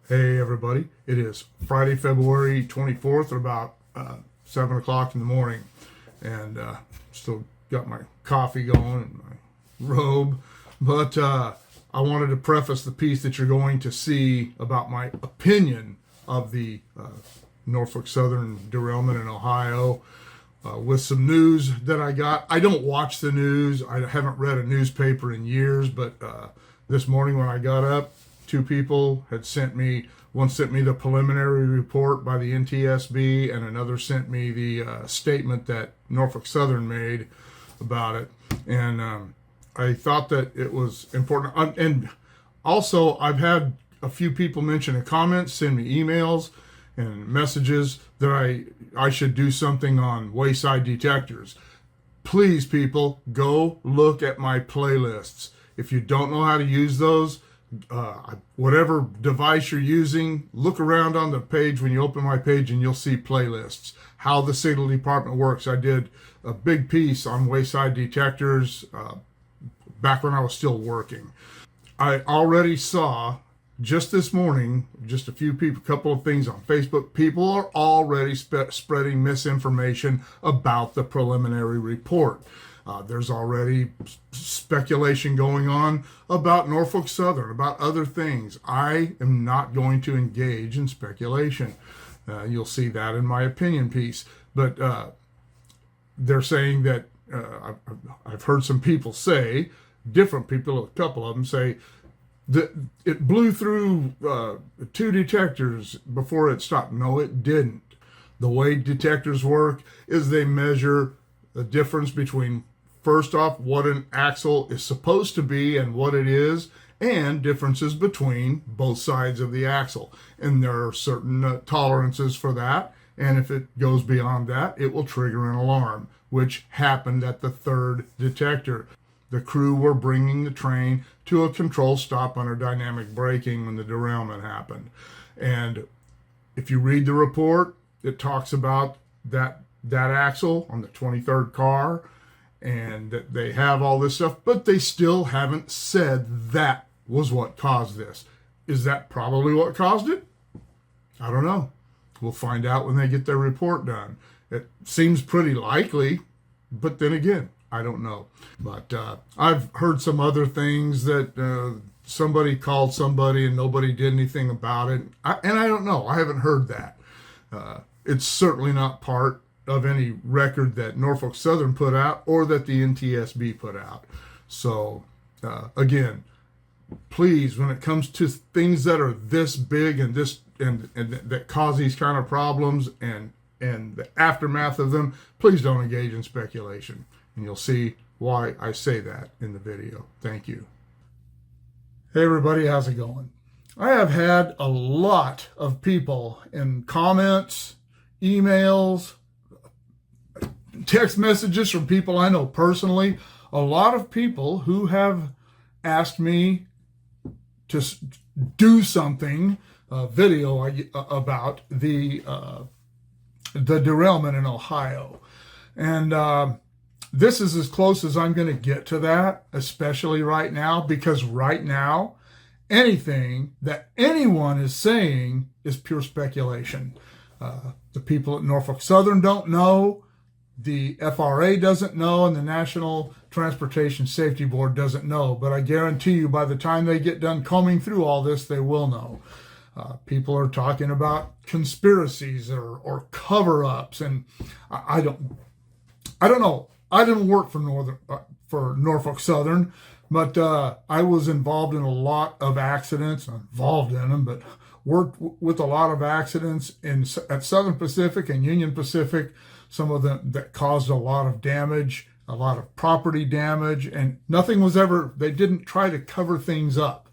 Hey everybody, it is Friday, February 24th at about 7 o'clock in the morning, and still got my coffee going and my robe, but I wanted to preface the piece that you're going to see about my opinion of the Norfolk Southern derailment in Ohio with some news that I got. I don't watch the news. I haven't read a newspaper in years, but this morning when I got up, two people had sent me, one sent me the preliminary report by the NTSB, and another sent me the statement that Norfolk Southern made about it. And I thought that it was important. And also, I've had a few people mention in comments, send me emails and messages that I should do something on wayside detectors. Please, people, go look at my playlists. If you don't know how to use those, whatever device you're using, look around on the page when you open my page and you'll see playlists, how the signal department works. I did a big piece on wayside detectors back when I was still working. I already saw just this morning, just a few people, a couple of things on Facebook. People are already spreading misinformation about the preliminary report. There's already speculation going on about Norfolk Southern, about other things. I am not going to engage in speculation. You'll see that in my opinion piece. But they're saying that, I've heard some people say, different people, a couple of them say, that it blew through two detectors before it stopped. No, it didn't. The way detectors work is they measure the difference between, first off, what an axle is supposed to be and what it is, and differences between both sides of the axle. And there are certain tolerances for that. And if it goes beyond that, it will trigger an alarm, which happened at the third detector. The crew were bringing the train to a controlled stop under dynamic braking when the derailment happened. And if you read the report, it talks about that axle on the 23rd car, and that they have all this stuff, but they still haven't said that was what caused this. Is that probably what caused it? I don't know. We'll find out when they get their report done. It seems pretty likely, but then again, I don't know. But I've heard some other things that somebody called somebody and nobody did anything about it. And I don't know. I haven't heard that. It's certainly not part of any record that Norfolk Southern put out or that the NTSB put out. So again, please, when it comes to things that are this big and this and that cause these kind of problems and the aftermath of them, please don't engage in speculation. And you'll see why I say that in the video. Thank you. Hey everybody, how's it going? I have had a lot of people in comments, emails, text messages from people I know personally, a lot of people who have asked me to do something, video about the derailment in Ohio. And this is as close as I'm going to get to that, especially right now, because right now, anything that anyone is saying is pure speculation. The people at Norfolk Southern don't know. The FRA doesn't know, and the National Transportation Safety Board doesn't know. But I guarantee you, by the time they get done combing through all this, they will know. People are talking about conspiracies or cover-ups, and I don't know. I didn't work for Norfolk Southern, but I was involved in a lot of accidents. Not involved in them, but worked with a lot of accidents at Southern Pacific and Union Pacific. Some of them that caused a lot of damage, a lot of property damage, and nothing was ever, they didn't try to cover things up.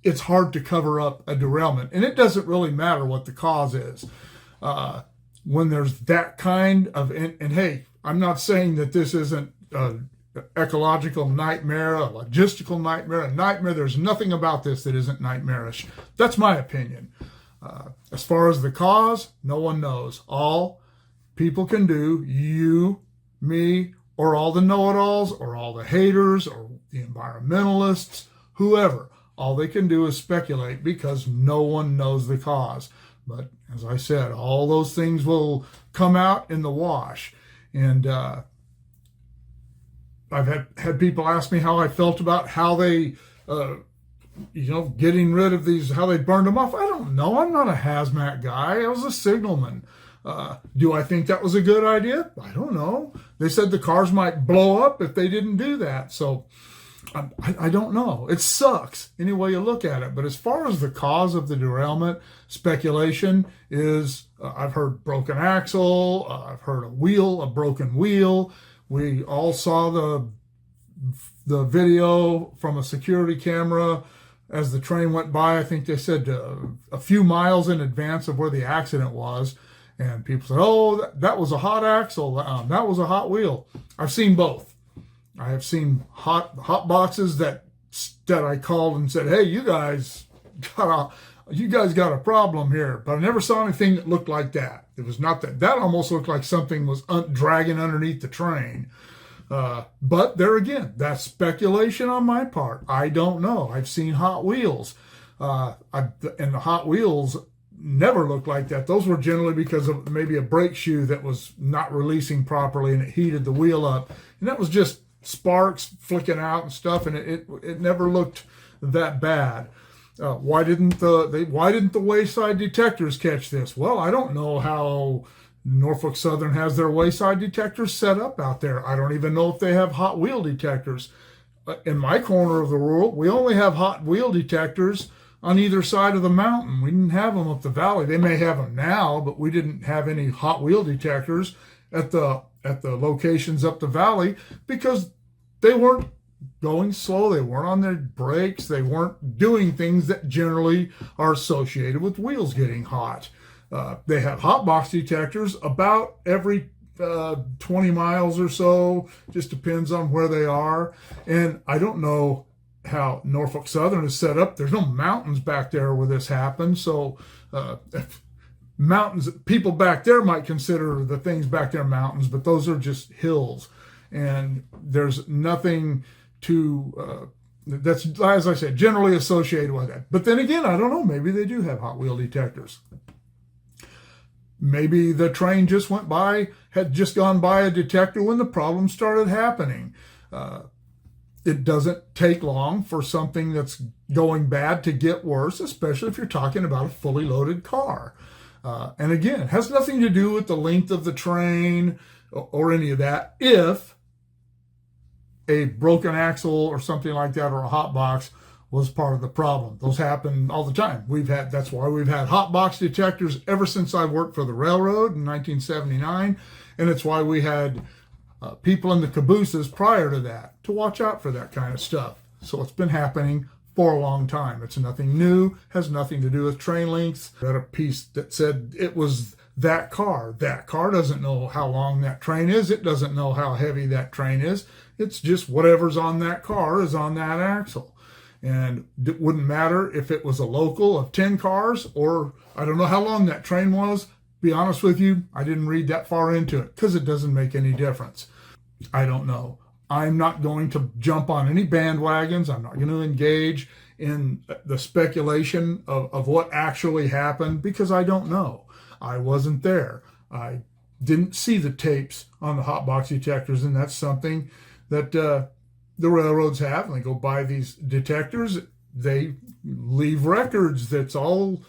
It's hard to cover up a derailment, and it doesn't really matter what the cause is. When there's that kind of, and hey, I'm not saying that this isn't an ecological nightmare, a logistical nightmare, a nightmare. There's nothing about this that isn't nightmarish. That's my opinion. As far as the cause, no one knows. All people can do, you, me, or all the know-it-alls, or all the haters, or the environmentalists, whoever, All they can do is speculate because no one knows the cause. But as I said, all those things will come out in the wash. And I've had people ask me how I felt about how they, getting rid of these, how they burned them off. I don't know. I'm not a hazmat guy. I was a signalman. Do I think that was a good idea? I don't know. They said the cars might blow up if they didn't do that. So I don't know. It sucks any way you look at it. But as far as the cause of the derailment, speculation is I've heard broken axle. I've heard a broken wheel. We all saw the video from a security camera as the train went by. I think they said a few miles in advance of where the accident was. And people said, oh, that was a hot axle. That was a hot wheel. I've seen both. I have seen hot boxes that I called and said, hey, you guys got a problem here. But I never saw anything that looked like that. It was not that. That almost looked like something was dragging underneath the train. But there again, that's speculation on my part. I don't know. I've seen Hot Wheels. And the Hot Wheels never looked like that. Those were generally because of maybe a brake shoe that was not releasing properly and it heated the wheel up. And that was just sparks flicking out and stuff, and it never looked that bad. Why didn't the wayside detectors catch this? Well, I don't know how Norfolk Southern has their wayside detectors set up out there. I don't even know if they have hot wheel detectors. In my corner of the world, we only have hot wheel detectors on either side of the mountain. We didn't have them up the valley. They may have them now, but we didn't have any hot wheel detectors at the locations up the valley because they weren't going slow. They weren't on their brakes. They weren't doing things that generally are associated with wheels getting hot. They have hot box detectors about every 20 miles or so. Just depends on where they are. And I don't know how Norfolk Southern is set up. There's no mountains back there where this happened. So mountains, people back there might consider the things back there mountains, but those are just hills. And there's nothing that's, as I said, generally associated with that. But then again, I don't know. Maybe they do have hot wheel detectors. Maybe the train had just gone by a detector when the problem started happening. It doesn't take long for something that's going bad to get worse, especially if you're talking about a fully loaded car. And again, it has nothing to do with the length of the train or any of that. If a broken axle or something like that or a hot box was part of the problem. Those happen all the time. That's why we've had hot box detectors ever since I worked for the railroad in 1979. And it's why we had people in the cabooses prior to that to watch out for that kind of stuff. So it's been happening for a long time. It's nothing new, has nothing to do with train lengths. I read a piece that said it was that car. That car doesn't know how long that train is. It doesn't know how heavy that train is. It's just whatever's on that car is on that axle. And it wouldn't matter if it was a local of 10 cars or I don't know how long that train was. Be honest with you, I didn't read that far into it because it doesn't make any difference. I don't know. I'm not going to jump on any bandwagons. I'm not going to engage in the speculation of what actually happened because I don't know. I wasn't there. I didn't see the tapes on the hot box detectors, and that's something that the railroads have. And they go by these detectors. They leave records. It's all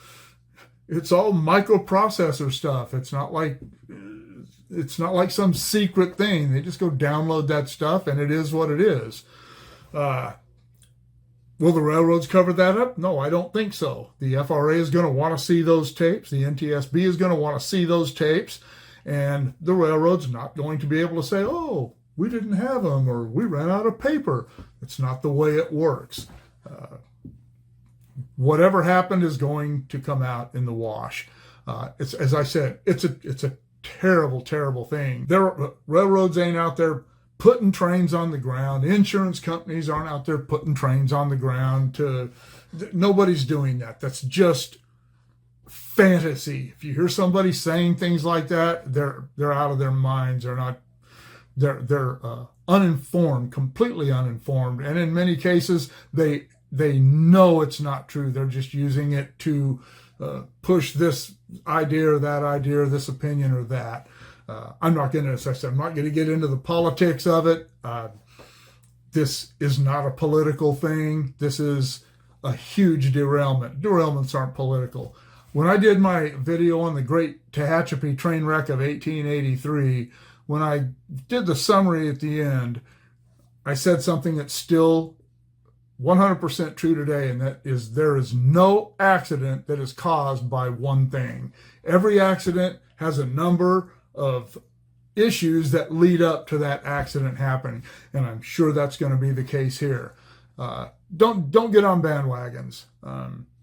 microprocessor stuff. It's not like some secret thing. They just go download that stuff, and it is what it is. Will the railroads cover that up? No, I don't think so. The FRA is going to want to see those tapes. The NTSB is going to want to see those tapes. And the railroad's not going to be able to say, oh, we didn't have them or we ran out of paper. It's not the way it works. Whatever happened is going to come out in the wash. It's, as I said, it's a terrible, terrible thing. Railroads ain't out there putting trains on the ground. Insurance companies aren't out there putting trains on the ground. Nobody's doing that. That's just fantasy. If you hear somebody saying things like that, they're out of their minds. They're uninformed, completely uninformed, and in many cases they they know it's not true. They're just using it to push this idea or that idea or this opinion or that. I'm not going to, as I said, I'm not going to get into the politics of it. This is not a political thing. This is a huge derailment. Derailments aren't political. When I did my video on the Great Tehachapi train wreck of 1883, when I did the summary at the end, I said something that's still 100% true today, and that is there is no accident that is caused by one thing. Every accident has a number of issues that lead up to that accident happening, and I'm sure that's going to be the case here. Don't get on bandwagons.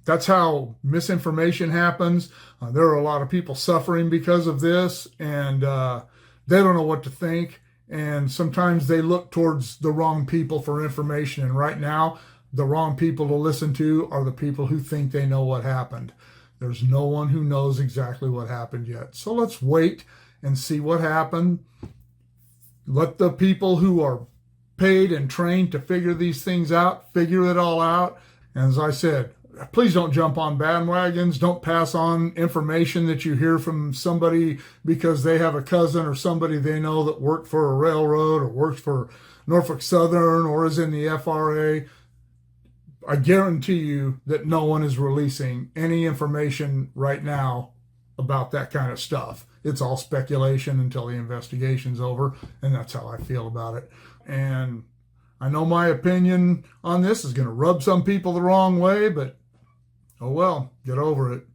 That's how misinformation happens. There are a lot of people suffering because of this, and they don't know what to think. And sometimes they look towards the wrong people for information. And right now, the wrong people to listen to are the people who think they know what happened. There's no one who knows exactly what happened yet. So let's wait and see what happened. Let the people who are paid and trained to figure these things out, figure it all out. And as I said, please don't jump on bandwagons. Don't pass on information that you hear from somebody because they have a cousin or somebody they know that worked for a railroad or works for Norfolk Southern or is in the FRA. I guarantee you that no one is releasing any information right now about that kind of stuff. It's all speculation until the investigation's over, and that's how I feel about it. And I know my opinion on this is going to rub some people the wrong way, but oh well, get over it.